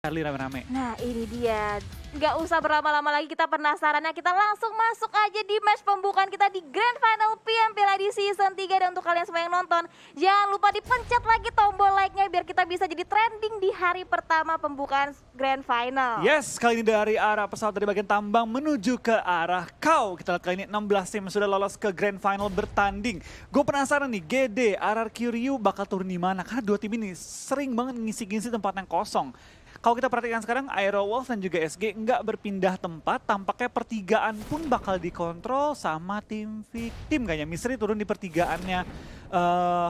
Charlie rame-rame. Nah ini dia, nggak usah berlama-lama lagi kita penasarannya, kita langsung masuk aja di match pembukaan kita di Grand Final PMPLA di Season 3. Dan untuk kalian semua yang nonton, jangan lupa dipencet lagi tombol like-nya biar kita bisa jadi trending di hari pertama pembukaan Grand Final. Yes, kali ini dari arah pesawat dari bagian tambang menuju ke arah kau. Kita lihat kali ini 16 tim sudah lolos ke Grand Final bertanding. Gue penasaran nih, GD, RRQ Ryu bakal turun di mana? Karena dua tim ini sering banget ngisi-ngisi tempat yang kosong. Kalau kita perhatikan sekarang, Aerowolf dan juga SG nggak berpindah tempat, tampaknya pertigaan pun bakal dikontrol sama tim victim. Kayaknya Mystery turun di pertigaannya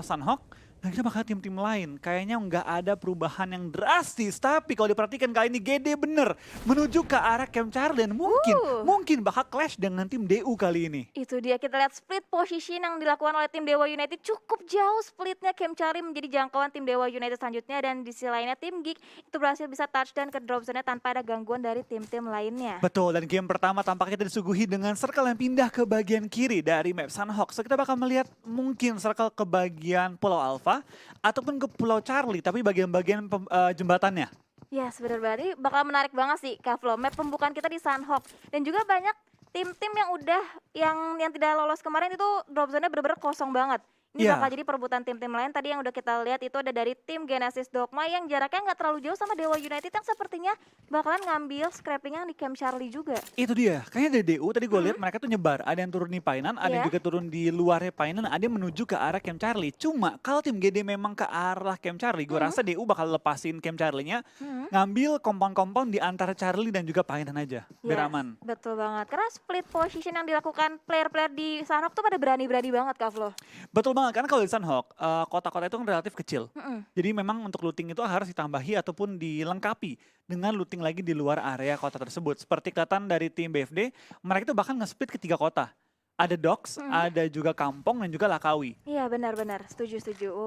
Sunhawk. Dan kita bakal tim-tim lain, kayaknya nggak ada perubahan yang drastis. Tapi kalau diperhatikan kali ini GD bener menuju ke arah Camp Charlie dan mungkin bakal clash dengan tim DU kali ini. Itu dia, kita lihat split position yang dilakukan oleh tim Dewa United cukup jauh splitnya. Camp Charlie menjadi jangkauan tim Dewa United selanjutnya, dan di sisi lainnya tim Geek itu berhasil bisa touchdown ke drop zone tanpa ada gangguan dari tim-tim lainnya. Betul, dan game pertama tampaknya kita disuguhi dengan circle yang pindah ke bagian kiri dari map Sunhawk. So kita bakal melihat mungkin circle ke bagian Pulau Alpha ataupun ke Pulau Charlie, tapi bagian-bagian jembatannya. Ya benar banget, ini bakal menarik banget sih Kavlo, map pembukaan kita di Sunhawk. Dan juga banyak tim-tim yang udah yang tidak lolos kemarin itu drop zone-nya benar-benar kosong banget. Ini bakal jadi perebutan tim-tim lain. Tadi yang udah kita lihat itu ada dari tim Genesis Dogma yang jaraknya nggak terlalu jauh sama Dewa United yang sepertinya bakalan ngambil scrapping yang di Camp Charlie juga. Itu dia, kayaknya dari DU tadi gue lihat mereka tuh nyebar. Ada yang turun di Painan, ada yang juga turun di luarnya Painan, ada yang menuju ke arah Camp Charlie. Cuma kalau tim GD memang ke arah Camp Charlie, gue rasa DU bakal lepasin Camp Charlie-nya, ngambil kompon-kompon di antara Charlie dan juga Painan aja, biar aman. Betul banget, karena split position yang dilakukan player-player di Sunhawk tuh pada berani-berani banget Kavlo. Betul banget, karena kalau di Sunhawk, kota-kota itu kan relatif kecil. Jadi memang untuk looting itu harus ditambahi ataupun dilengkapi dengan looting lagi di luar area kota tersebut. Seperti kelihatan dari tim BFD, mereka itu bahkan nge-split ke 3 kota. Ada Docks, ada juga Kampong, dan juga Lakawi. Iya benar-benar, setuju.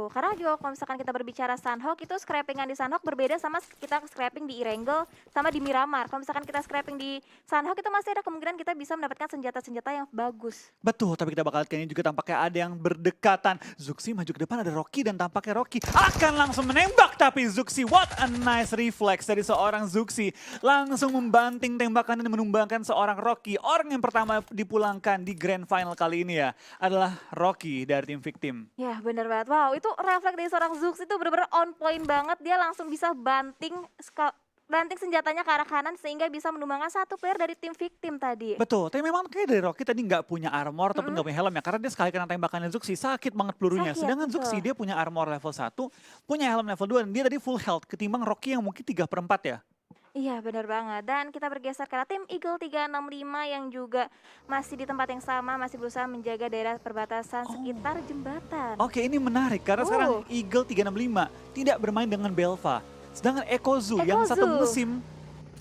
Karena juga kalau misalkan kita berbicara Sunhawk itu scrappingan di Sunhawk berbeda sama kita scrapping di Erangel sama di Miramar. Kalau misalkan kita scrapping di Sunhawk itu masih ada kemungkinan kita bisa mendapatkan senjata-senjata yang bagus. Betul, tapi kita bakal lihat ini juga tampaknya ada yang berdekatan. Zuxi maju ke depan, ada Rocky, dan tampaknya Rocky akan langsung menembak. Tapi Zuxi, what a nice reflex dari seorang Zuxi. Langsung membanting tembakan dan menumbangkan seorang Rocky. Orang yang pertama dipulangkan di Grand Final kali ini ya adalah Rocky dari tim victim. Ya bener banget, wow itu refleks dari seorang Zuxi itu bener-bener on point banget. Dia langsung bisa banting senjatanya ke arah kanan sehingga bisa menumbangkan satu player dari tim victim tadi. Betul, tapi memang kayak dari Rocky tadi nggak punya armor ataupun nggak punya helm ya. Karena dia sekali kena tembakannya Zuxi sakit banget pelurunya. Sedangkan Zuxi dia punya armor level 1, punya helm level 2, dan dia tadi full health ketimbang Rocky yang mungkin 3/4 ya. Iya benar banget, dan kita bergeser ke tim Eagle 365 yang juga masih di tempat yang sama, masih berusaha menjaga daerah perbatasan sekitar jembatan. Oke, ini menarik karena sekarang Eagle 365 tidak bermain dengan Belva. Sedangkan Ekozu yang satu musim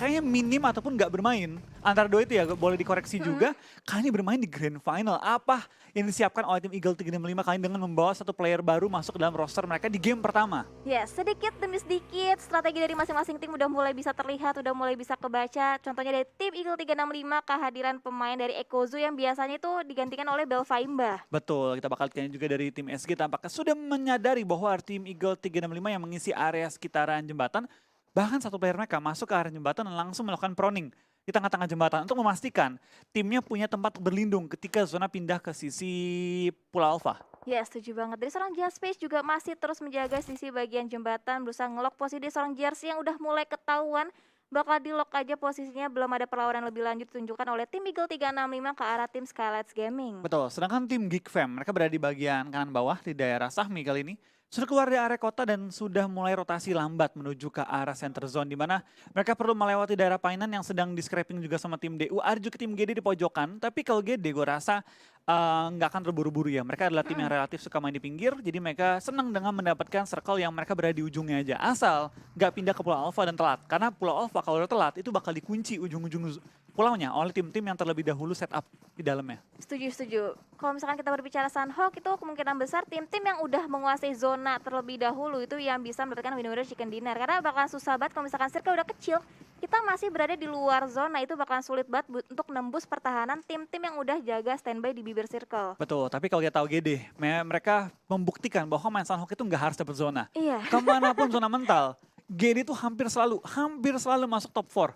kayaknya minim ataupun nggak bermain. Antara dua itu ya boleh dikoreksi juga. Kali ini bermain di Grand Final. Apa yang disiapkan oleh tim Eagle 365 kali ini dengan membawa satu player baru masuk ke dalam roster mereka di game pertama? Ya, sedikit demi sedikit strategi dari masing-masing tim udah mulai bisa terlihat, udah mulai bisa kebaca. Contohnya dari tim Eagle 365 kehadiran pemain dari Ekozu yang biasanya itu digantikan oleh Belva Imba. Betul, kita bakal lihat juga dari tim SG tampaknya sudah menyadari bahwa tim Eagle 365 yang mengisi area sekitaran jembatan, bahkan satu player mereka masuk ke area jembatan dan langsung melakukan proning di tengah-tengah jembatan untuk memastikan timnya punya tempat berlindung ketika zona pindah ke sisi Pulau Alpha. Ya setuju banget, dari seorang Jarspace juga masih terus menjaga sisi bagian jembatan, berusaha ngelock posisi seorang Jersey yang udah mulai ketahuan bakal di lock aja posisinya, belum ada perlawanan lebih lanjut ditunjukkan oleh tim Eagle 365 ke arah tim Skylights Gaming. Betul, sedangkan tim Geek Fam mereka berada di bagian kanan bawah di daerah Sahmi kali ini. Sudah keluar dari area kota dan sudah mulai rotasi lambat menuju ke arah center zone, di mana mereka perlu melewati daerah Painan yang sedang di scrapping juga sama tim DU. Ada juga tim GD di pojokan, tapi kalau GD gue rasa nggak akan terburu-buru ya. Mereka adalah tim yang relatif suka main di pinggir, jadi mereka senang dengan mendapatkan circle yang mereka berada di ujungnya aja. Asal nggak pindah ke Pulau Alpha dan telat, karena Pulau Alpha kalau udah telat itu bakal dikunci ujung-ujung pulaunya oleh tim-tim yang terlebih dahulu setup di dalamnya. Setuju. Kalau misalkan kita berbicara Sunhawk itu kemungkinan besar tim-tim yang udah menguasai zona terlebih dahulu itu yang bisa mendapatkan winner chicken dinner. Karena bakalan susah banget kalau misalkan circle udah kecil, kita masih berada di luar zona, itu bakalan sulit banget untuk nembus pertahanan tim-tim yang udah jaga standby di bibir circle. Betul, tapi kalau kita tahu GD, mereka membuktikan bahwa main Sunhawk itu nggak harus dapat zona. Iya. Kemanapun zona mental, GD tuh hampir selalu masuk top 4.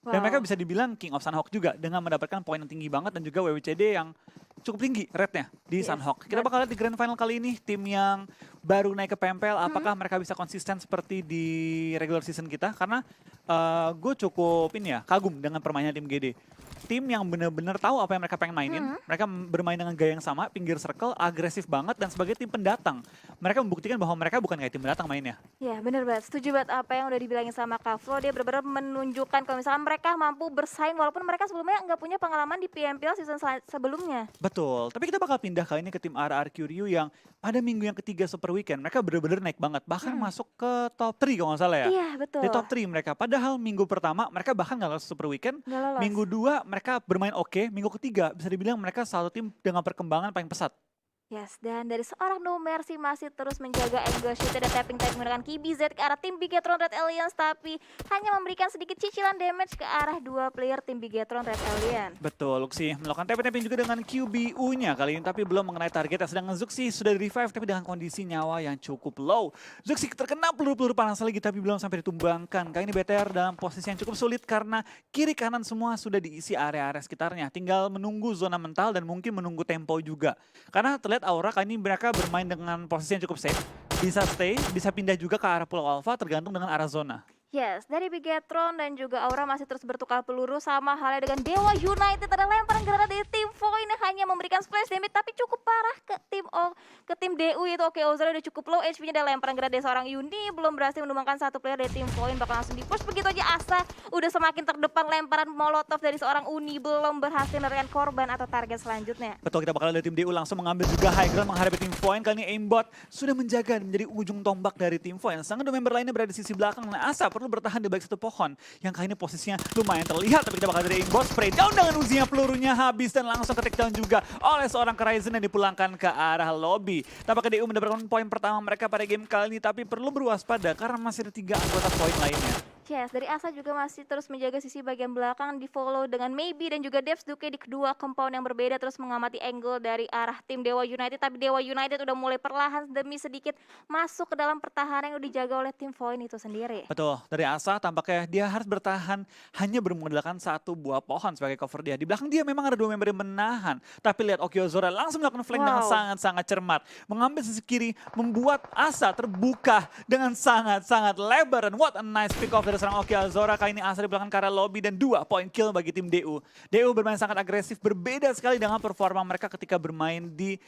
Dan mereka bisa dibilang King of Sunhawk juga dengan mendapatkan poin yang tinggi banget dan juga WWCD yang cukup tinggi rate-nya di Yes, Sunhawk. Kita bakal lihat di Grand Final kali ini tim yang baru naik ke PMPL apakah mereka bisa konsisten seperti di regular season kita karena gue cukup kagum dengan permainan tim GD. Tim yang benar-benar tahu apa yang mereka pengen mainin. Mereka bermain dengan gaya yang sama, pinggir circle, agresif banget dan sebagai tim pendatang. Mereka membuktikan bahwa mereka bukan kayak tim pendatang mainnya. Ya bener banget, setuju banget apa yang udah dibilangin sama Kak Flo. Dia benar-benar menunjukkan kalau misalkan mereka mampu bersaing walaupun mereka sebelumnya nggak punya pengalaman di PMPL season sebelumnya. Betul, tapi kita bakal pindah kali ini ke tim RRQ Ryu yang pada minggu yang ketiga Super Weekend mereka benar-benar naik banget. Bahkan masuk ke top 3 kalau nggak salah ya. Iya betul. Di top 3 mereka, padahal minggu pertama mereka bahkan nggak lolos Super Weekend. Nggak lolos. Minggu 2 mereka bermain oke, minggu ketiga bisa dibilang mereka satu tim dengan perkembangan paling pesat. Yes, dan dari seorang No Mercy masih terus menjaga angle shoot dan tapping menggunakan KBZ ke arah tim Bigetron Red Alliance, tapi hanya memberikan sedikit cicilan damage ke arah dua player tim Bigetron Red Alliance. Betul, Luxi melakukan tapping juga dengan QBU-nya kali ini, tapi belum mengenai targetnya. Sedangkan Zuxi sudah di revive, tapi dengan kondisi nyawa yang cukup low. Zuxi terkena peluru-peluru panas lagi, tapi belum sampai ditumbangkan. Kali ini BTR dalam posisi yang cukup sulit karena kiri kanan semua sudah diisi area-area sekitarnya. Tinggal menunggu zona mental dan mungkin menunggu tempo juga. Karena terlihat Aura kali ini mereka bermain dengan posisi yang cukup safe. Bisa stay, bisa pindah juga ke arah Pulau Alpha tergantung dengan arah zona. Yes, dari Bigetron dan juga Aura masih terus bertukar peluru sama halnya dengan Dewa United. Ada lemparan granat dari tim Void yang hanya memberikan splash damage tapi cukup parah ke tim DU itu. Oke, Ozora udah cukup low HP-nya, ada lemparan granat dari seorang Yuni, belum berhasil menumbangkan satu player dari tim Void, bakal langsung di-push begitu aja. Asa udah semakin terdepan, lemparan molotov dari seorang Uni belum berhasil menekan korban atau target selanjutnya. Betul, kita bakal lihat tim DU langsung mengambil juga high ground menghadapi tim Void. Kali ini aimbot sudah menjaga dan menjadi ujung tombak dari tim Void. Sangat dua member lainnya berada di sisi belakang. Nah, Asa perlu bertahan di balik satu pohon yang kali ini posisinya lumayan terlihat, tapi kita bakal dari aimbot spray down dengan uzinya, pelurunya habis dan langsung ke take down juga oleh seorang Horizon yang dipulangkan ke arah lobby. Tampaknya DU mendapatkan poin pertama mereka pada game kali ini, tapi perlu berwaspada karena masih ada 3 anggota poin lainnya. Yes, dari Asa juga masih terus menjaga sisi bagian belakang, di follow dengan Maybe dan juga Devs Duke di kedua compound yang berbeda, terus mengamati angle dari arah tim Dewa United, tapi Dewa United udah mulai perlahan demi sedikit masuk ke dalam pertahanan yang dijaga oleh tim Void itu sendiri. Betul, dari Asa tampaknya dia harus bertahan hanya bermodalkan satu buah pohon sebagai cover dia. Di belakang dia memang ada 2 member yang menahan, tapi lihat Okiozora langsung melakukan flank dengan sangat-sangat cermat, mengambil sisi kiri, membuat Asa terbuka dengan sangat-sangat lebar, dan what a nice pick off dari seorang Okiozora. Kali ini Asa di belakang ke arah lobby dan 2 poin kill bagi tim DU. DU bermain sangat agresif, berbeda sekali dengan performa mereka ketika bermain di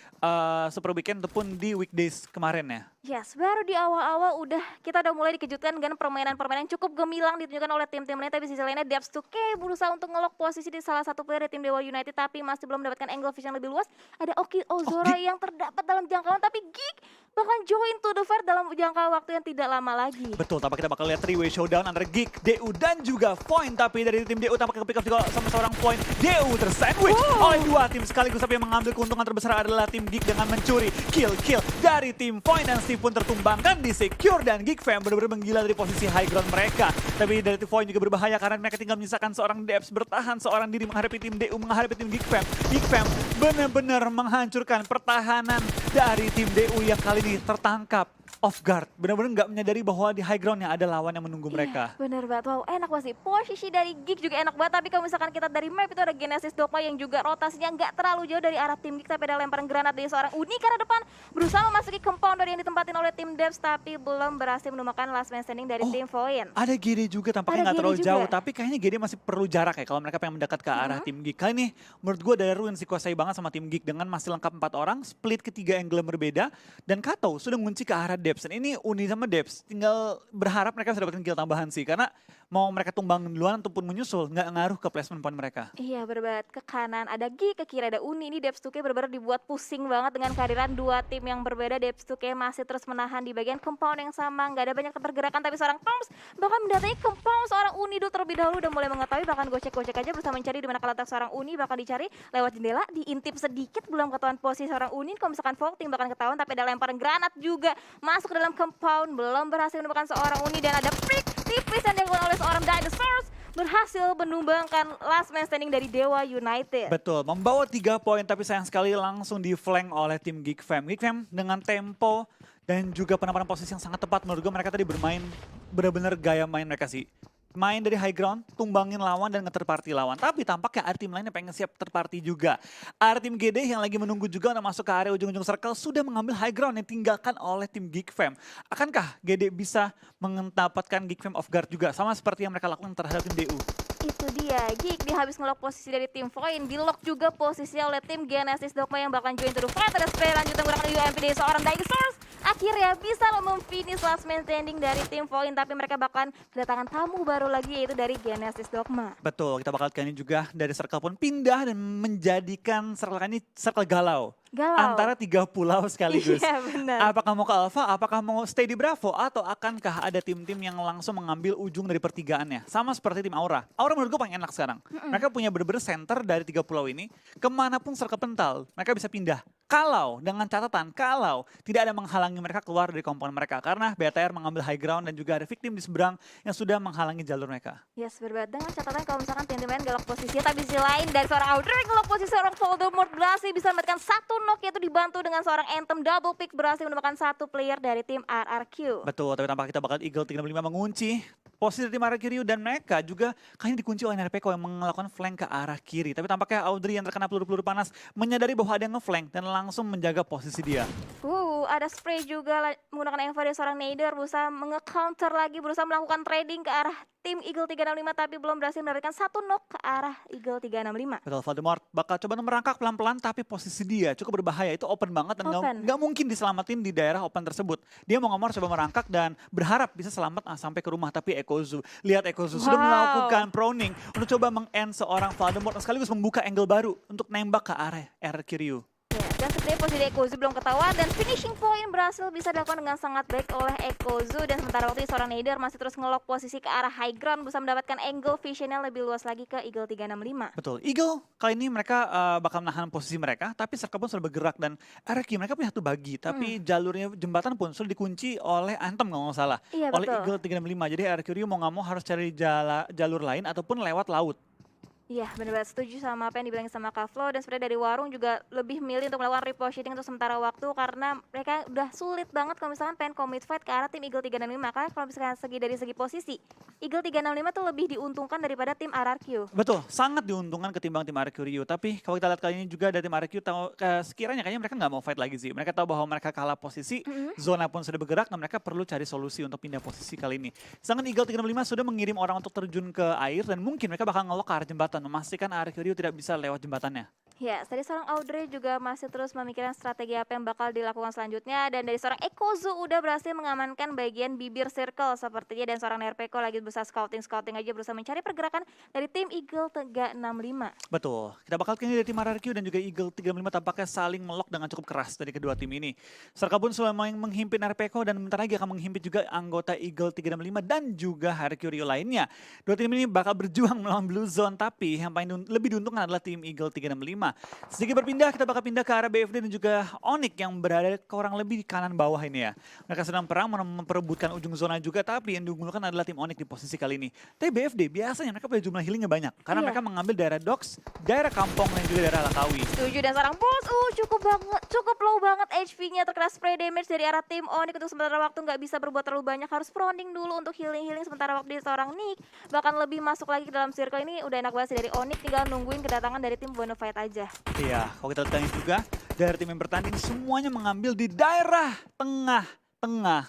Super Weekend ataupun di weekdays kemarin ya. Yes, baru di awal-awal kita udah mulai dikejutkan dengan permainan-permainan cukup gemilang ditunjukkan oleh tim-tim lain, tapi sisi lainnya Devs Duke berusaha untuk ngelok posisi di salah satu player dari tim Dewa United, tapi masih belum mendapatkan angle vision lebih luas. Ada Okiozora yang terdapat dalam jangkauan, tapi Geek bahkan join to the fight dalam jangka waktu yang tidak lama lagi. Betul, tampak kita bakal lihat 3-way showdown antara Geek, DU dan juga Void, tapi dari tim DU tampak ke pick up juga sama seorang Void. DU tersandwich oleh 2 tim sekaligus, tapi yang mengambil keuntungan terbesar adalah tim Geek dengan mencuri kill dari tim Void, dan Steve pun tertumbangkan di secure, dan Geek Fam benar-benar menggila dari posisi high ground mereka. Tapi dari tim Void juga berbahaya karena mereka tinggal menyisakan seorang Devs bertahan seorang diri menghadapi tim DU, menghadapi tim Geek Fam. Geek Fam benar-benar menghancurkan pertahanan dari tim DU yang kali ini tertangkap off guard, benar-benar nggak menyadari bahwa di high groundnya ada lawan yang menunggu mereka. Bener banget, wow enak banget sih. Posisi dari Geek juga enak banget, tapi kalau misalkan kita dari map itu ada Genesis Dogma yang juga rotasinya nggak terlalu jauh dari arah tim Geek, tapi ada lemparan granat dari seorang Uni ke arah depan, berusaha memasuki compounder yang ditempatin oleh tim Devs, tapi belum berhasil menemukan last man standing dari tim Void. Ada GD juga, tampaknya nggak terlalu jauh, tapi kayaknya GD masih perlu jarak ya kalau mereka pengen mendekat ke arah tim Geek. Kali ini menurut gue dari Ruin dikuasai banget sama tim Geek dengan masih lengkap 4 orang, split ke 3 angle berbeda, dan Kato sudah mengunci ke arah Devs. Dan ini Uni sama Devs tinggal berharap mereka bisa dapatkan kill tambahan sih, karena mau mereka tumbang duluan ataupun menyusul nggak ngaruh ke placement point mereka. Iya bener ke kanan ada Geek, ke kiri ada Uni. Ini Devs 2K bener-bener dibuat pusing banget dengan kehadiran 2 tim yang berbeda. Devs 2K masih terus menahan di bagian compound yang sama, nggak ada banyak pergerakan, tapi seorang Toms bahkan mendatangi compound seorang Uni dulu terlebih dahulu, udah mulai mengetahui, bahkan gocek-gocek aja berusaha mencari di mana letak seorang Uni, bahkan dicari lewat jendela, diintip sedikit belum ketahuan posisi seorang Uni. Kalau misalkan vaulting bahkan ketahuan, tapi ada lemparan granat juga masuk ke dalam compound, belum berhasil menemukan seorang Uni, dan ada pick tipis yang dilakukan oleh seorang Dinosaurs berhasil menumbangkan last man standing dari Dewa United. Betul, membawa 3 poin, tapi sayang sekali langsung di flank oleh tim Geek Fam. Geek Fam dengan tempo dan juga penempatan posisi yang sangat tepat, menurut gue mereka tadi bermain bener-bener gaya main mereka sih. Main dari high ground, tumbangin lawan dan nge-third party lawan. Tapi tampaknya ada tim lain yang pengen siap third party juga. Ada tim GD yang lagi menunggu juga untuk masuk ke area ujung-ujung circle sudah mengambil high ground yang ditinggalkan oleh tim Geek Fam. Akankah GD bisa mendapatkan Geek Fam off guard juga sama seperti yang mereka lakukan terhadap tim DU? Itu dia, Geek dia habis ngelock posisi dari tim Void, di-lock juga posisinya oleh tim Genesis Dogma yang bakal join to the fight. Ada spray lanjut menggunakan UMP dari seorang Dinosaurs. Akhirnya bisa memfinish last man standing dari tim Void, tapi mereka bakalan kedatangan tamu baru lagi yaitu dari Genesis Dogma. Betul, kita bakal kali ini juga dari circle pun pindah dan menjadikan circle ini circle galau. Antara 3 pulau sekaligus. Iya benar. Apakah mau ke Alpha, apakah mau stay di Bravo, atau akankah ada tim-tim yang langsung mengambil ujung dari pertigaannya? Sama seperti tim Aura. Aura menurut gue paling enak sekarang. Mereka punya bener-bener center dari 3 pulau ini. Kemanapun circle pental, mereka bisa pindah. Kalau, dengan catatan, kalau tidak ada menghalangi mereka keluar dari komponen mereka. Karena BTR mengambil high ground dan juga ada victim di seberang yang sudah menghalangi jalur mereka. Yes, berbeda dengan catatan kalau misalkan tim-tim lain galak posisinya, tapi di sisi lain dari seorang Audrey galak posisi seorang Voldemort berhasil bisa mendapatkan 1 knock, yaitu dibantu dengan seorang Anthem double pick berhasil mendapatkan 1 player dari tim RRQ. Betul, tapi tampak kita bakal Eagle 365 mengunci posisi dari tim arah kiri dan mereka juga kayaknya dikunci oleh NRPK yang melakukan flank ke arah kiri. Tapi tampaknya Audrey yang terkena peluru-peluru panas menyadari bahwa ada yang nge-flank dan langsung menjaga posisi dia. Ada spray juga menggunakan Eva dari seorang Nader berusaha nge-counter lagi, berusaha melakukan trading ke arah tim Eagle 365 tapi belum berhasil mendapatkan 1 knock ke arah Eagle 365. Betul, Voldemort bakal coba merangkak pelan-pelan tapi posisi dia cukup berbahaya. Itu open banget dan nggak mungkin diselamatin di daerah open tersebut. Dia mau nggak mau coba merangkak dan berharap bisa selamat sampai ke rumah. Tapi Ekozu, lihat Ekozu sudah melakukan proning untuk coba meng-end seorang Voldemort dan sekaligus membuka angle baru untuk nembak ke arah Kiryu. Dan sebenarnya posisi Ekozu belum ketahuan dan finishing point berhasil bisa dilakukan dengan sangat baik oleh Ekozu. Dan sementara waktu itu seorang Nader masih terus ngelock posisi ke arah high ground, bisa mendapatkan angle visionnya lebih luas lagi ke Eagle 365. Betul, Eagle kali ini mereka bakal menahan posisi mereka, tapi Circle pun sudah bergerak dan RRQ mereka punya 1 bagi, tapi jalurnya jembatan pun sudah dikunci oleh Anthem kalau nggak salah. Iya, oleh betul. Eagle 365, jadi RRQ mau nggak mau harus cari jalur lain ataupun lewat laut. Iya, benar-benar setuju sama apa yang dibilangin sama Kavlo, dan sebenarnya dari Warung juga lebih milih untuk melakukan repositioning untuk sementara waktu karena mereka udah sulit banget kalau misalkan pengen commit fight ke arah tim Eagle 365. Karena kalau misalkan dari segi posisi, Eagle 365 tuh lebih diuntungkan daripada tim RRQ. Betul, sangat diuntungkan ketimbang tim RRQ Rio. Tapi kalau kita lihat kali ini juga dari tim RRQ tahu sekiranya kayaknya mereka nggak mau fight lagi sih. Mereka tahu bahwa mereka kalah posisi, zona pun sudah bergerak dan mereka perlu cari solusi untuk pindah posisi kali ini. Sedangkan Eagle 365 sudah mengirim orang untuk terjun ke air dan mungkin mereka bakal ngelok ke arah jembatan, memastikan RRQ Rio tidak bisa lewat jembatannya. Ya, tadi seorang Audrey juga masih terus memikirkan strategi apa yang bakal dilakukan selanjutnya, dan dari seorang Ekozu udah berhasil mengamankan bagian bibir circle sepertinya, dan seorang Nerpeko lagi berusaha scouting aja, berusaha mencari pergerakan dari tim Eagle 365. Betul, kita bakal kini dari tim RRQ dan juga Eagle 365 tampaknya saling melok dengan cukup keras dari kedua tim ini. Serka pun sudah menghimpit Nerpeko dan bentar lagi akan menghimpit juga anggota Eagle 365 dan juga RRQ Rio lainnya. Dua tim ini bakal berjuang melawan Blue Zone, tapi yang paling lebih diuntungkan adalah tim Eagle 365. Sedikit berpindah, kita bakal pindah ke arah BFD dan juga Onyx yang berada kurang lebih di kanan bawah ini ya. Mereka sedang perang memperebutkan ujung zona juga, tapi yang diunggulkan adalah tim Onyx di posisi kali ini. Tapi BFD biasanya mereka punya jumlah healingnya banyak, karena mereka mengambil daerah Docks, daerah Kampong dan juga daerah Lakawi. Setuju, dan seorang bos, cukup low banget HP-nya, terkena spray damage dari arah tim Onyx. Untuk sementara waktu nggak bisa berbuat terlalu banyak, harus proning dulu untuk healing. Sementara waktu di seorang Nick bahkan lebih masuk lagi ke dalam circle ini. Udah enak banget sih dari Onyx, tinggal nungguin kedatangan dari tim Bonafide aja. Iya, kalau kita lihat juga dari tim yang bertanding semuanya mengambil di daerah tengah.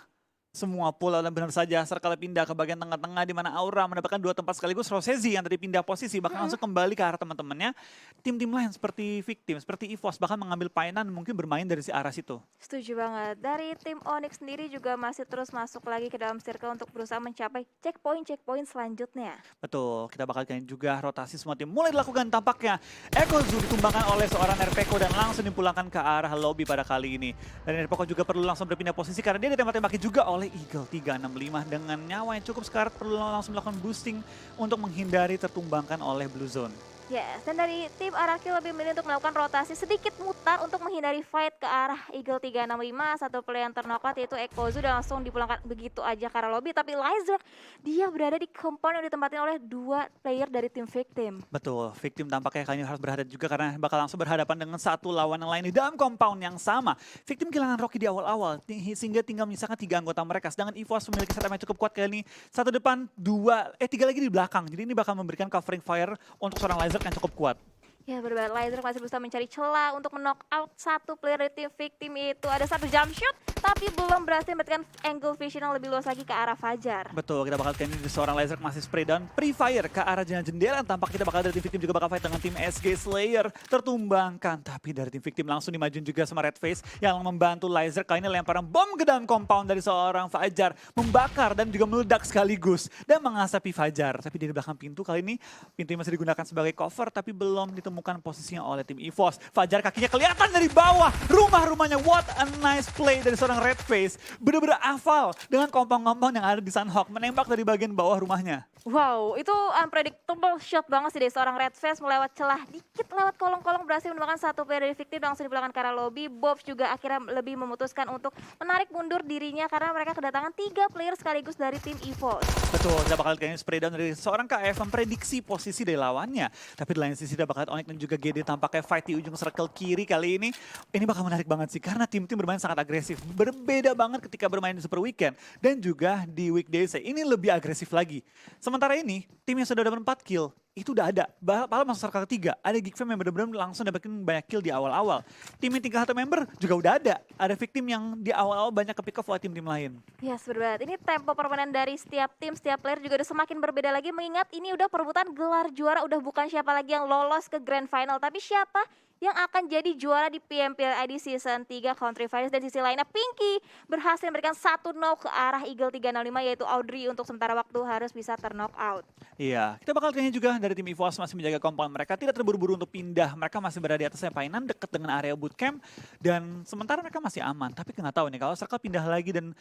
Semua pulau dan benar saja Circle pindah ke bagian tengah-tengah di mana Aura mendapatkan 2 tempat sekaligus. Rosezi yang tadi pindah posisi bahkan langsung kembali ke arah teman-temannya. Tim-tim lain seperti Victim, seperti EVOS bahkan mengambil painan mungkin bermain dari arah situ. Setuju banget. Dari tim Onyx sendiri juga masih terus masuk lagi ke dalam circle untuk berusaha mencapai checkpoint selanjutnya. Betul, kita bakal kalian juga rotasi semua tim mulai dilakukan tampaknya. Ekozu ditumbangkan oleh seorang Nerpeko dan langsung dipulangkan ke arah lobby pada kali ini. Dan Nerpeko juga perlu langsung berpindah posisi karena dia ditembak-tembaki juga oleh Eagle 365 dengan nyawa yang cukup sekarat, perlu langsung melakukan boosting untuk menghindari tertumbangkan oleh Blue Zone. Yes, dan dari tim RRQ lebih memilih untuk melakukan rotasi sedikit mutar untuk menghindari fight ke arah Eagle 365. Satu player yang terknock yaitu Ekozu dan langsung dipulangkan begitu aja ke arah lobby. Tapi Lizer, dia berada di compound yang ditempatin oleh dua player dari tim Victim. Betul, Victim tampaknya kali ini harus berhadapan juga karena bakal langsung berhadapan dengan satu lawan yang lain di dalam compound yang sama. Victim kehilangan Rocky di awal-awal sehingga tinggal menyisakan 3 anggota mereka. Sedangkan EVOS memiliki setup yang cukup kuat kali ini. Satu depan, 3 lagi di belakang. Jadi ini bakal memberikan covering fire untuk seorang Lizer yang cukup kuat. Ya berbeda, Lizer masih berusaha mencari celah untuk knock out satu player dari tim Victim, itu ada satu jump shot tapi belum berhasil mendapatkan angle vision yang lebih luas lagi ke arah Fajar. Betul, kita bakal lihat ini seorang Lizer masih spray down pre-fire ke arah jendela. Tampak kita bakal dari tim Victim juga bakal fight dengan tim SG Slayer. Tertumbangkan, tapi dari tim Victim langsung dimajuin juga sama Red Face yang membantu Lizer. Kali ini lemparan bom ke dalam compound dari seorang Fajar. Membakar dan juga meledak sekaligus. Dan mengasapi Fajar. Tapi di belakang pintu kali ini, pintu ini masih digunakan sebagai cover tapi belum ditemukan posisinya oleh tim EVOS. Fajar kakinya kelihatan dari bawah. Rumah-rumahnya, what a nice play dari seorang Red Face. Bener-bener hafal dengan compound-compound yang ada di Sunhawk. Menembak dari bagian bawah rumahnya. Wow, itu unpredictable shot banget sih dari seorang Red Face, melewat celah dikit lewat kolong-kolong berhasil menemukan satu player dari Victim langsung dipulangkan ke arah lobby. Bobs juga akhirnya lebih memutuskan untuk menarik mundur dirinya karena mereka kedatangan 3 player sekaligus dari tim EVOS. Betul, kita bakal kayaknya spray down dari seorang KF memprediksi posisi dari lawannya. Tapi di lain sisi kita bakal Onyx dan juga GD tampaknya fight di ujung circle kiri kali ini. Ini bakal menarik banget sih karena tim-tim bermain sangat agresif. Berbeda banget ketika bermain di Super Weekend dan juga di Weekdays. Ini lebih agresif lagi. Sementara ini, tim yang sudah dapat 4 kill, itu udah ada. Padahal masuk circle ketiga, ada Geekfam yang benar-benar langsung dapetin banyak kill di awal-awal. Tim yang tinggal 1 member juga udah ada. Ada Victim yang di awal-awal banyak ke pick off oleh tim-tim lain. Yes, benar. Ini tempo permainan dari setiap tim, setiap player juga udah semakin berbeda lagi. Mengingat ini udah perebutan gelar juara, udah bukan siapa lagi yang lolos ke Grand Final, tapi siapa yang akan jadi juara di PMPL ID Season 3 Country Finals. Dan sisi lainnya Pinky berhasil memberikan satu knock ke arah Eagle 365 yaitu Audrey untuk sementara waktu harus bisa terknock out. Iya, kita bakal kayaknya juga dari tim EVOS masih menjaga compound mereka, tidak terburu-buru untuk pindah. Mereka masih berada di atas painan dekat dengan area bootcamp dan sementara mereka masih aman. Tapi nggak tahu nih kalau circle pindah lagi dan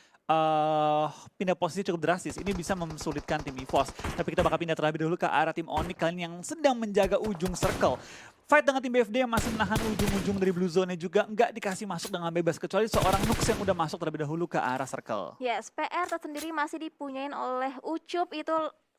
pindah posisi cukup drastis, ini bisa memsulitkan tim EVOS. Tapi kita bakal pindah terlebih dahulu ke arah tim Onyx kalian yang sedang menjaga ujung circle. Fight dengan tim BFD yang masih menahan ujung-ujung dari blue zone-nya juga nggak dikasih masuk dengan bebas kecuali seorang Nux yang udah masuk terlebih dahulu ke arah circle. Yes, PR tersendiri masih dipunyain oleh Ucup, itu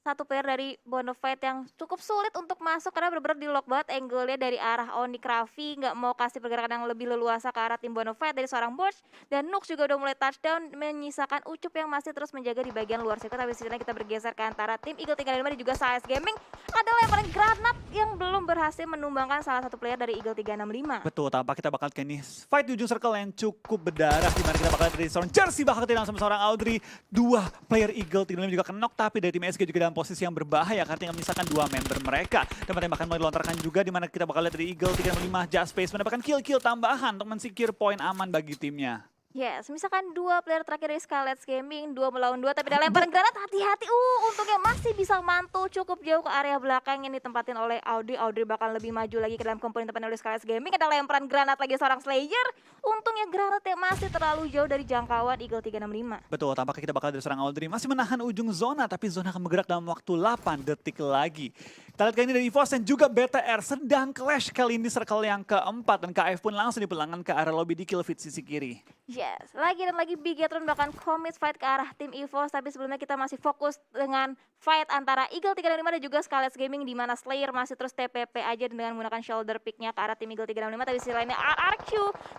satu player dari Bonafide yang cukup sulit untuk masuk karena benar-benar di lock banget angle-nya dari arah Onyx. Raffi nggak mau kasih pergerakan yang lebih leluasa ke arah tim Bonafide dari seorang Borch, dan Nux juga udah mulai touchdown menyisakan Ucup yang masih terus menjaga di bagian luar sirkuit. Tapi sekarang kita bergeser ke antara tim Eagle 365 dan juga Size Gaming. Ada lemparan granat yang belum berhasil menumbangkan salah satu player dari Eagle 365. Betul, tampak kita bakal ke nih fight di ujung circle yang cukup berdarah di mana kita bakal dari seorang Jersey bakal ketinggalan sama seorang Audrey. 2 player Eagle 365 juga knock, tapi dari tim SG juga dalam posisi yang berbahaya karena tinggal menyisakan 2 member mereka. Dan tembakan mulai dilontarkan juga di mana kita bakal lihat dari Eagle 365 Just Space mendapatkan kill-kill tambahan untuk mensecure poin aman bagi timnya. Yes, misalkan 2 player terakhir dari Scarlet Gaming, 2 melawan 2, tapi ada lemparan granat, hati-hati. Untungnya masih bisa mantul cukup jauh ke area belakang yang ditempatin oleh Audrey. Audrey bakal lebih maju lagi ke dalam komponen tempatin oleh Scarlet Gaming. Ada lemparan granat lagi seorang Slayer. Untungnya granatnya masih terlalu jauh dari jangkauan Eagle 365. Betul, tampaknya kita bakal dari seorang Audrey masih menahan ujung zona, tapi zona akan bergerak dalam waktu 8 detik lagi. Kita lihat kali ini dari EVOS dan juga BTR sedang clash kali ini circle yang keempat dan KF pun langsung dipulangkan ke arah lobby di kill feed sisi kiri. Yes, lagi dan lagi Bigetron bahkan commit fight ke arah tim EVOS, tapi sebelumnya kita masih fokus dengan fight antara Eagle 365 dan juga Scarlet Gaming di mana Slayer masih terus TPP aja dengan menggunakan shoulder pick-nya ke arah tim Eagle 365, tapi sisi lainnya RRQ,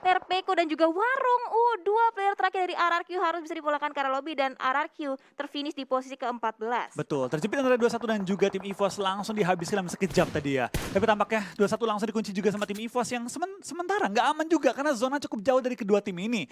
Nerpeko dan juga Warung. 2 player terakhir dari RRQ harus bisa dipulangkan ke arah lobby dan RRQ terfinish di posisi ke-14. Betul, terjepit antara 21 dan juga tim EVOS langsung dihabiskan dalam sekejap tadi ya. Tapi tampaknya 21 langsung dikunci juga sama tim EVOS yang sementara nggak aman juga karena zona cukup jauh dari kedua tim ini.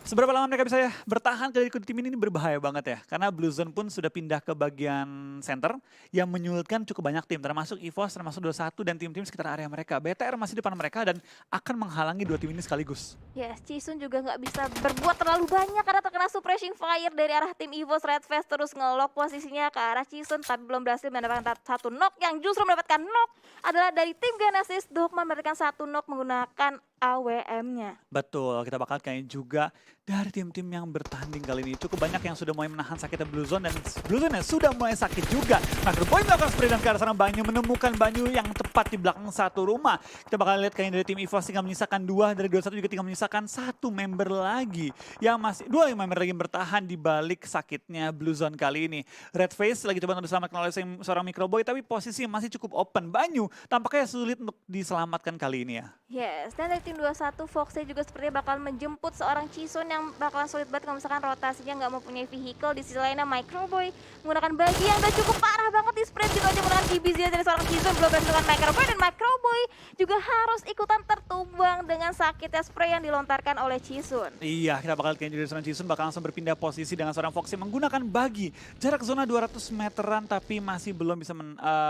Seberapa lama mereka bisa bertahan dari kedua tim ini berbahaya banget ya. Karena Blue Zone pun sudah pindah ke bagian center yang menyulitkan cukup banyak tim. Termasuk EVOS, termasuk 21 dan tim-tim sekitar area mereka. BTR masih depan mereka dan akan menghalangi 2 tim ini sekaligus. Yes, Cisun juga nggak bisa berbuat terlalu banyak karena terkena suppressing fire dari arah tim EVOS. Red Face terus nge-lock posisinya ke arah Cisun tapi belum berhasil mendapatkan satu knock. Yang justru mendapatkan knock adalah dari tim Genesis. Dogma mendapatkan satu knock menggunakan AWM-nya. Betul, kita bakal kayaknya juga dari tim-tim yang bertanding kali ini. Cukup banyak yang sudah mulai menahan sakitnya Blue Zone dan Blue Zone sudah mulai sakit juga. Microboy melakukan spray dan ke arah sana Banyu menemukan Banyu yang tepat di belakang satu rumah. Kita bakal lihat kayaknya dari tim EVOS tinggal menyisakan 2 dari 21 juga tinggal menyisakan 1 member lagi yang masih 2 member lagi bertahan di balik sakitnya Blue Zone kali ini. Red Face lagi coba untuk diselamatkan oleh seorang Microboy tapi posisi masih cukup open. Banyu tampaknya sulit untuk diselamatkan kali ini ya. Yes, dan dari tim 21 Foxy juga sepertinya bakal menjemput seorang Chisun yang bakalan sulit banget kalau misalkan rotasinya nggak mempunyai vehicle. Di sisi lainnya Microboy menggunakan bagi yang udah cukup parah banget di sprint gitu aja menggunakan Kibizia dari seorang Chisun belum berhasil dengan Microboy dan Microboy juga harus ikutan tertumbang dengan sakitnya spray yang dilontarkan oleh Chisun. Iya, kita bakal lihat dari seorang Chisun bakal langsung berpindah posisi dengan seorang Foxy menggunakan bagi jarak zona 200 meteran tapi masih belum bisa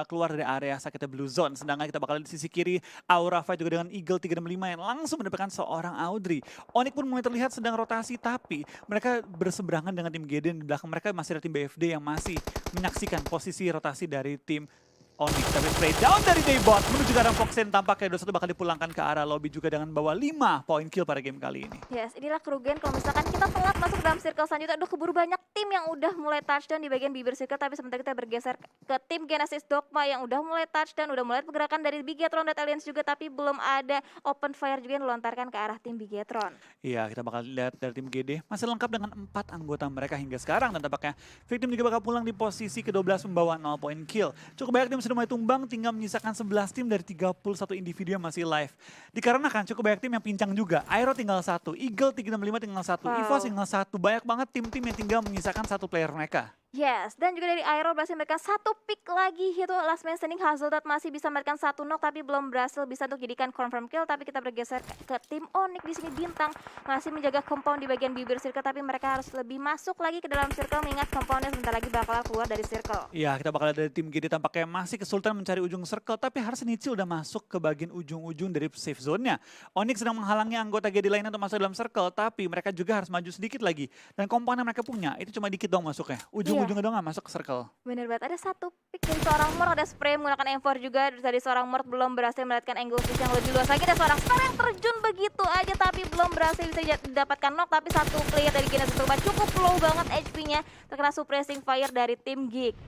keluar dari area sakitnya Blue Zone. Sedangkan kita bakal lihat di sisi kiri Aura Fight juga dengan Eagle 365 yang langsung mendapatkan seorang Audrey. Onyx pun mulai terlihat sedang rotasi tapi mereka berseberangan dengan tim Geden. Di belakang mereka masih ada tim BFD yang masih menyaksikan posisi rotasi dari tim Onyx. Tapi spray down dari Daybot menuju ke arah Foxen tampaknya 21 bakal dipulangkan ke arah lobby juga dengan bawa 5 poin kill pada game kali ini. Yes, inilah kerugian kalau misalkan kita telat masuk ke dalam circle selanjutnya. Aduh, keburu banyak tim yang udah mulai touchdown di bagian bibir circle. Tapi sementara kita bergeser ke tim Genesis Dogma yang udah mulai touchdown, udah mulai pergerakan dari Bigetron dan Aliens juga. Tapi belum ada open fire juga yang dilontarkan ke arah tim Bigetron. Iya, kita bakal lihat dari tim GD masih lengkap dengan 4 anggota mereka hingga sekarang. Dan tampaknya Victim juga bakal pulang di posisi ke-12 membawa 0 poin kill. Cukup banyak tim sudah mulai tumbang, tinggal menyisakan 11 tim dari 31 individu yang masih live. Dikarenakan cukup banyak tim yang pincang juga. Aero tinggal 1, Eagle 365 tinggal 1, EVOS tinggal 1. Banyak banget tim-tim yang tinggal menyisakan 1 player mereka. Yes, dan juga dari Aero berhasil memberikan 1 pick lagi, yaitu last man standing Hazeldat masih bisa memberikan 1 knock tapi belum berhasil bisa untuk jadikan confirm kill. Tapi kita bergeser ke tim Onyx. Di sini Bintang masih menjaga compound di bagian bibir circle tapi mereka harus lebih masuk lagi ke dalam circle mengingat compoundnya sebentar lagi bakal keluar dari circle. Iya, kita bakal lihat dari tim GD tampaknya masih kesulitan mencari ujung circle tapi harus Nichil udah masuk ke bagian ujung-ujung dari safe zone-nya. Onyx sedang menghalangi anggota GD lainnya untuk masuk dalam circle tapi mereka juga harus maju sedikit lagi. Dan compound yang mereka punya itu cuma dikit dong masuknya. Ujungnya doang nggak masuk ke circle. Bener banget, ada 1 pick dari seorang Mort, ada spray menggunakan M4 juga dari seorang Mort belum berhasil melihatkan angle fish yang lebih luas lagi. Ada seorang Star yang terjun begitu aja tapi belum berhasil bisa didapatkan knock. Tapi 1 player dari Genesis Dogma cukup low banget HP-nya terkena suppressing fire dari tim Geek.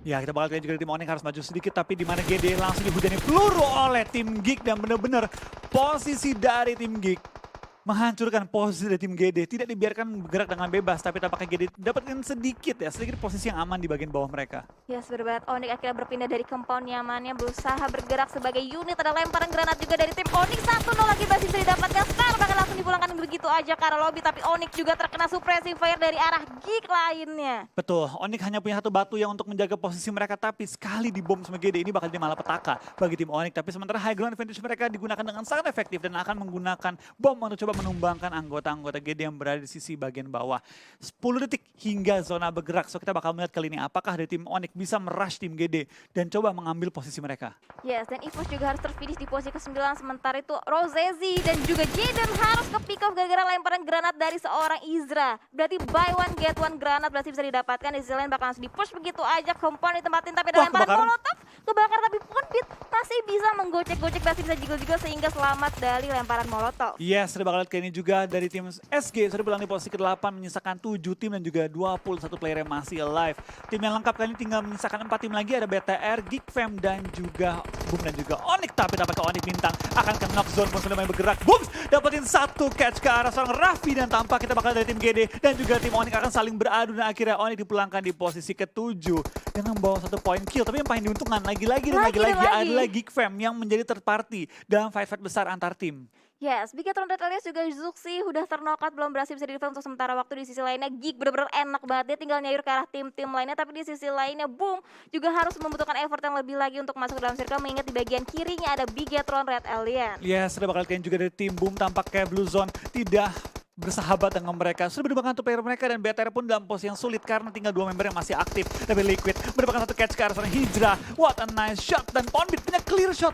Ya, kita bakal lihat juga tim Onyx harus maju sedikit tapi di mana GD langsung dihujani peluru oleh tim Geek dan benar-benar posisi dari tim Geek menghancurkan posisi dari tim GD. Tidak dibiarkan bergerak dengan bebas tapi tampaknya GD dapatkan sedikit posisi yang aman di bagian bawah mereka. Yes, berbat Onyx akhirnya berpindah dari compound nyamannya berusaha bergerak sebagai unit. Ada lemparan granat juga dari tim Onyx. 1-0 lagi masih bisa didapatkan. Star bakal langsung dipulangkan begitu aja ke arah lobby tapi Onyx juga terkena suppressing fire dari arah Geek lainnya. Betul, Onyx hanya punya 1 batu yang untuk menjaga posisi mereka tapi sekali dibom sama GD ini bakal jadi malapetaka bagi tim Onyx. Tapi sementara high ground advantage mereka digunakan dengan sangat efektif dan akan menggunakan bom untuk coba menumbangkan anggota-anggota GD yang berada di sisi bagian bawah. 10 detik hingga zona bergerak. So kita bakal melihat kali ini apakah dari tim Onyx bisa merush tim GD dan coba mengambil posisi mereka. Yes, dan EVOS juga harus terfinish di posisi ke-9. Sementara itu Rozezi dan juga Jaden harus ke pick off gara-gara lemparan granat dari seorang Izra. Berarti buy one get one granat berarti bisa didapatkan. Di sisi lain bakal langsung di-push begitu aja. Compound ditempatin tapi ada lemparan molotov. Kebakar tapi Ponbit masih bisa menggocek-gocek, masih bisa jiggle-jiggle sehingga selamat dari lemparan molotov. Yes, sudah bakal lihat kali ini juga dari tim SG sudah pulang di posisi ke-8 menyisakan 7 tim dan juga 21 player yang masih alive. Tim yang lengkap kali ini tinggal menyisakan 4 tim lagi, ada BTR, Geek Fam dan juga Boom dan juga Onyx. Tapi tampaknya Onyx Bintang akan ke knock zone pun sudah mulai bergerak. Boom, dapetin 1 catch ke arah seorang Raffi dan tampak kita bakal dari tim GD dan juga tim Onyx akan saling beradu dan akhirnya Onyx dipulangkan di posisi ke-7 dengan membawa 1 poin kill. Tapi yang paling diuntungkan lagi-lagi adalah Geek Fam yang menjadi third party dalam fight-fight besar antar tim. Yes, Bigetron Red Alias juga Zuxi udah ternokat belum berhasil bisa di-defend untuk sementara waktu. Di sisi lainnya Geek bener-bener enak banget, dia tinggal nyayur ke arah tim-tim lainnya. Tapi di sisi lainnya Boom juga harus membutuhkan effort yang lebih lagi untuk masuk ke dalam circle mengingat di bagian kirinya ada Bigetron Red Alien. Yes, sudah bakal kalian juga dari tim Boom tampaknya Blue Zone tidak bersahabat dengan mereka. Sudah berdua untuk player mereka dan BTR pun dalam posisi yang sulit karena tinggal 2 member yang masih aktif. Tapi Liquid mendapatkan 1 catch ke arah seorang Hydra. What a nice shot. Dan Ponbit punya clear shot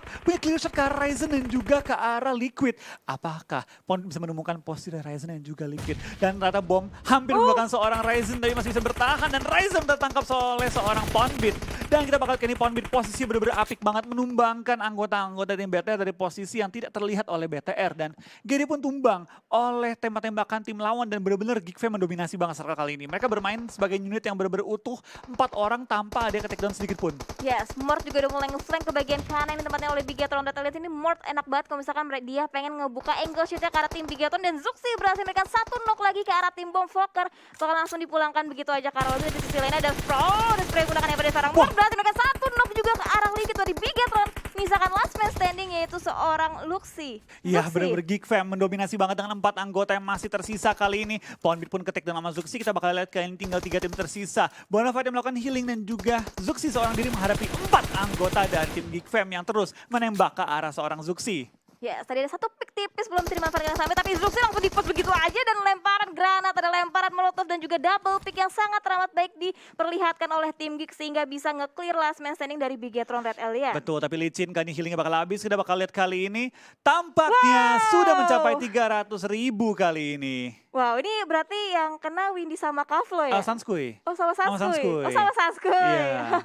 ke arah Ryzen dan juga ke arah Liquid. Apakah Ponbit bisa menemukan posisi dari Ryzen dan juga Liquid? Dan ternyata bom hampir menggunakan seorang Ryzen tapi masih bisa bertahan. Dan Ryzen tertangkap oleh seorang Ponbit. Dan kita bakal kini Ponbit posisi benar-benar apik banget menumbangkan anggota-anggota tim BTR dari posisi yang tidak terlihat oleh BTR. Dan GD pun tumbang oleh tembak-tembak menembakkan tim lawan dan benar-benar Geek Fam mendominasi banget circle kali ini. Mereka bermain sebagai unit yang benar-benar utuh, 4 orang tanpa ada take down sedikit pun. Yes, Mort juga udah mulai nge-flank ke bagian kanan yang tempatnya oleh Bigatron. Data lihat ini Mort enak banget kalau misalkan dia pengen ngebuka angle shootnya ke arah tim Bigatron, dan Zuxi berhasil memberikan 1 knock lagi ke arah tim Bombfokker. Bakal langsung dipulangkan begitu aja karena lebih di sisi lainnya ada spray gunakan yang pada seorang Mort berhasil memberikan 1 knock juga ke arah Liquid dari Bigatron. Misalkan last man standing yaitu seorang Luxi. Iya, benar-benar Geek Fam mendominasi banget dengan 4 anggota yang masih tersisa kali ini. Poundbeat pun ke-take down sama Zuxi. Kita bakal lihat kali ini tinggal 3 tim tersisa. Bonafide yang melakukan healing dan juga Zuxi seorang diri menghadapi 4 anggota dari tim Geek Fam yang terus menembak ke arah seorang Zuxi. Yes, tadi ada 1 pick tipis belum terima yang sampai, tapi Zuxi langsung di-push begitu aja dan lemparan granat, ada lemparan molotov dan juga double pick yang sangat teramat baik diperlihatkan oleh tim Geek sehingga bisa nge-clear last man standing dari Bigatron Red Alien. Betul, tapi licin kali ini healingnya bakal habis. Kita bakal lihat kali ini tampaknya sudah mencapai 300.000 kali ini. Wow, ini berarti yang kena Windy sama Kavlo ya? Sanskuy. Oh, sama Sanskuy. Sanskuy. Oh, sama Sanskuy. Iya.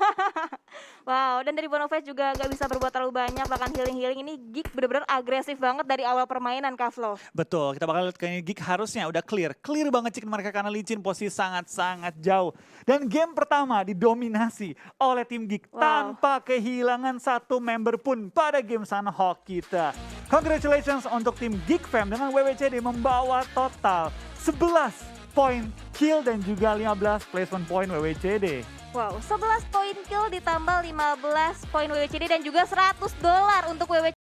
Wow, dan dari Bonafide juga gak bisa berbuat terlalu banyak, bahkan healing-healing ini Geek bener-bener agresif banget dari awal permainan Kavlo. Betul, kita bakal lihat kayaknya Geek harusnya udah clear banget chicken mereka karena licin posisi sangat-sangat jauh. Dan game pertama didominasi oleh tim Geek tanpa kehilangan 1 member pun pada game Sunhawk kita. Congratulations untuk tim Geek Fam dengan WWCD membawa total 11 poin kill dan juga 15 placement point WWCD. Wow, 11 poin kill ditambah 15 poin WWCD dan juga $100 untuk WWCD.